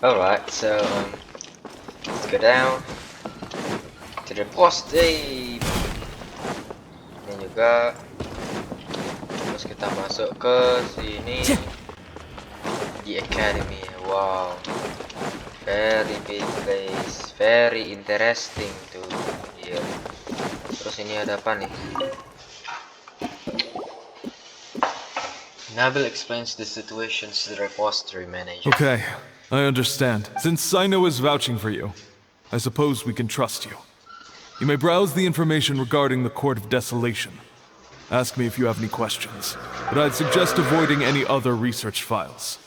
Alright, so let's go down to the boss day. Ini juga. Terus kita masuk ke sini di academy. Wow, very big place, very interesting tuh. Iya. Terus ini ada apa nih? Nabil explains the situations to the repository manager. Okay, I understand. Since Sino is vouching for you, I suppose we can trust you. You may browse the information regarding the Court of Desolation. Ask me if you have any questions, but I'd suggest avoiding any other research files.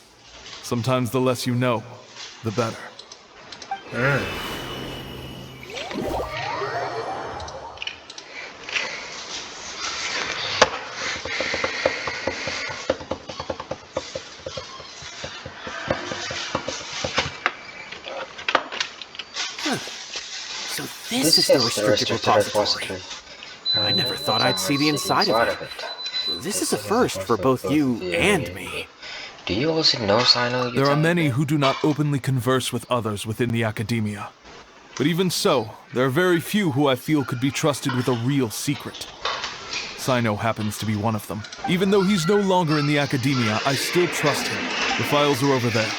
Sometimes the less you know, the better. So this is the restricted repository. I never thought I'd see the inside of it. This is a first for both you and me. Do you also know Sino? There are many who do not openly converse with others within the academia. But even so, there are very few who I feel could be trusted with a real secret. Sino happens to be one of them. Even though he's no longer in the academia, I still trust him. The files are over there.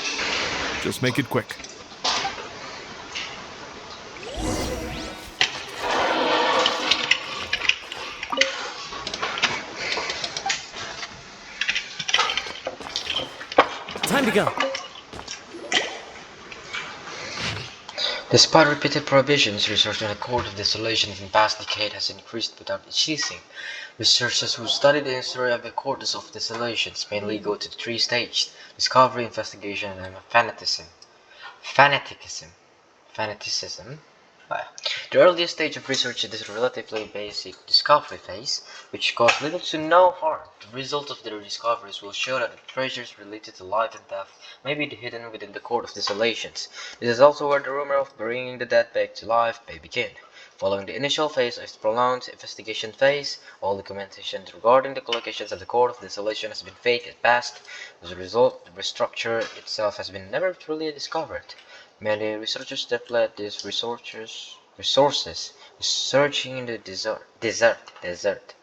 Just make it quick. Time to go. Despite repeated prohibitions, research on the Court of Desolation in the past decade has increased without ceasing. Researchers who study the history of the Court of Desolations mainly go to the three stages: discovery, investigation, and fanaticism. The earliest stage of research is the relatively basic discovery phase, which caused little to no harm. The result of their discoveries will show that the treasures related to life and death may be hidden within the Court of Desolations. This is also where the rumor of bringing the dead back to life may begin. Following the initial phase of the prolonged investigation phase, all documentation regarding the collocations of the Court of Desolation has been faked and passed. As a result, the structure itself has been never truly discovered. Many researchers that led these resources searching in the desert,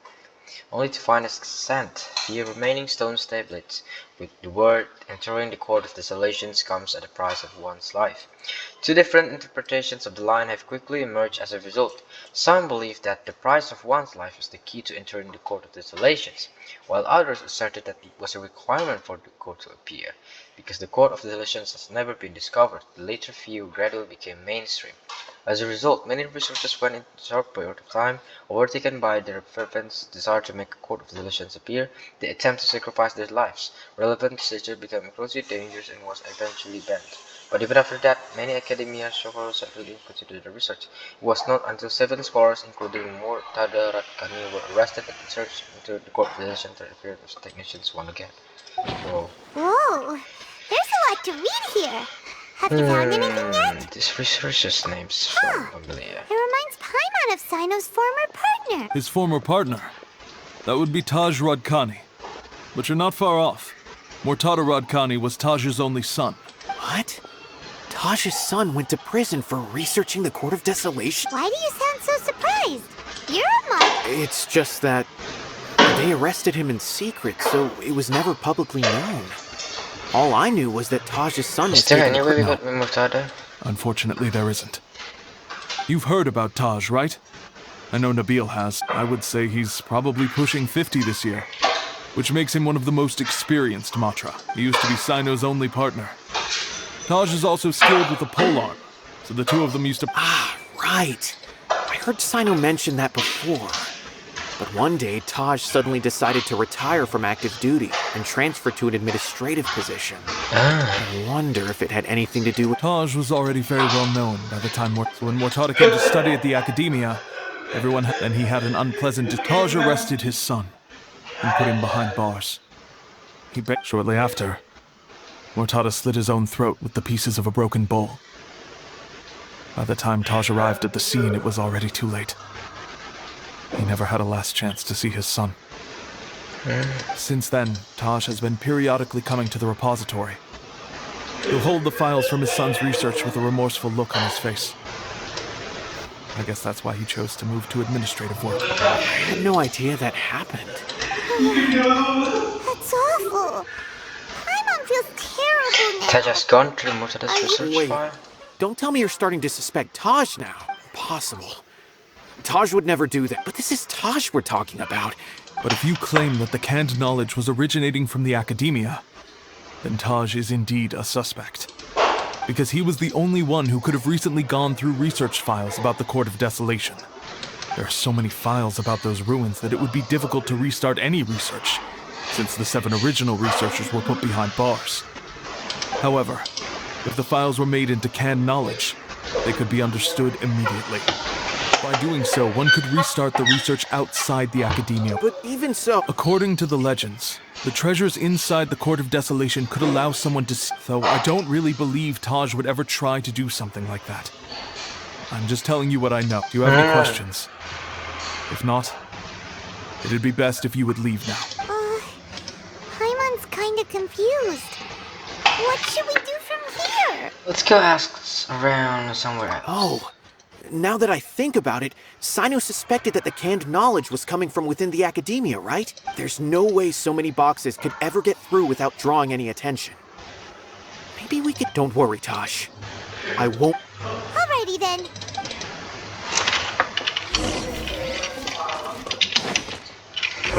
only to find a scant few remaining stone tablets, with the word entering the Court of Desolations comes at the price of one's life. Two different interpretations of the line have quickly emerged as a result. Some believe that the price of one's life is the key to entering the Court of Desolations, while others asserted that it was a requirement for the court to appear. Because the Court of Desolations has never been discovered, the later view gradually became mainstream. As a result, many researchers went in a short period of time, overtaken by their fervent desire to make a Court of Desolations appear. They attempt to sacrifice their lives. Relevant research became increasingly dangerous and was eventually banned. But even after that, many academia scholars really considered the research. It was not until 7 scholars, including Murtada Ratkani, were arrested at the search into the Court of Desolations that appeared as technicians once again. Whoa, there's a lot to read here. Have you found anything yet? This researcher's name's familiar. It reminds Paimon of Sino's former partner. His former partner? That would be Taj Radkani. But you're not far off. Murtada Radkani was Taj's only son. What? Taj's son went to prison for researching the Court of Desolation? Why do you sound so surprised? You're a monk. It's just that they arrested him in secret, so it was never publicly known. All I knew was that Taj's son was taken to prison. Is there any way we got Murtada? Unfortunately, there isn't. You've heard about Taj, right? I know Nabil has. I would say he's probably pushing 50 this year, which makes him one of the most experienced Matra. He used to be Sino's only partner. Taj is also skilled with the polearm, so the two of them used to... Ah, right. I heard Sino mention that before. But one day, Taj suddenly decided to retire from active duty and transfer to an administrative position. I wonder if it had anything to do with... Taj was already very well known by the time when Murtada came to study at the academia. Then he had an unpleasant... Taj arrested his son and put him behind bars. Shortly after, Murtada slit his own throat with the pieces of a broken bowl. By the time Taj arrived at the scene, it was already too late. He never had a last chance to see his son. Since then, Taj has been periodically coming to the repository. He'll hold the files from his son's research with a remorseful look on his face. I guess that's why he chose to move to administrative work. I had no idea that happened. That's awful. My mom feels terrible now. Taj has gone through most of this research Wait, file. don't tell me you're starting to suspect Taj now. Impossible. Taj would never do that. But this is Taj we're talking about. But if you claim that the canned knowledge was originating from the academia, then Taj is indeed a suspect. Because he was the only one who could have recently gone through research files about the Court of Desolation. There are so many files about those ruins that it would be difficult to restart any research, since the 7 original researchers were put behind bars. However, if the files were made into canned knowledge, they could be understood immediately. By doing so, one could restart the research outside the academia. But even so... According to the legends, the treasures inside the Court of Desolation could allow someone to see, though I don't really believe Taj would ever try to do something like that. I'm just telling you what I know. Do you have any questions? If not, it'd be best if you would leave now. Paimon's kinda confused. What should we do from here? Let's go ask around somewhere else. Oh, now that I think about it, Sino suspected that the canned knowledge was coming from within the academia, right? There's no way so many boxes could ever get through without drawing any attention. Maybe we could... Don't worry, Tosh. I won't... Alrighty then.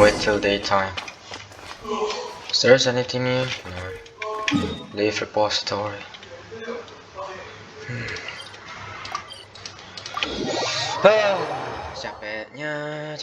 Wait till daytime. Is there anything new? No. Leave repository. Well, capeknya.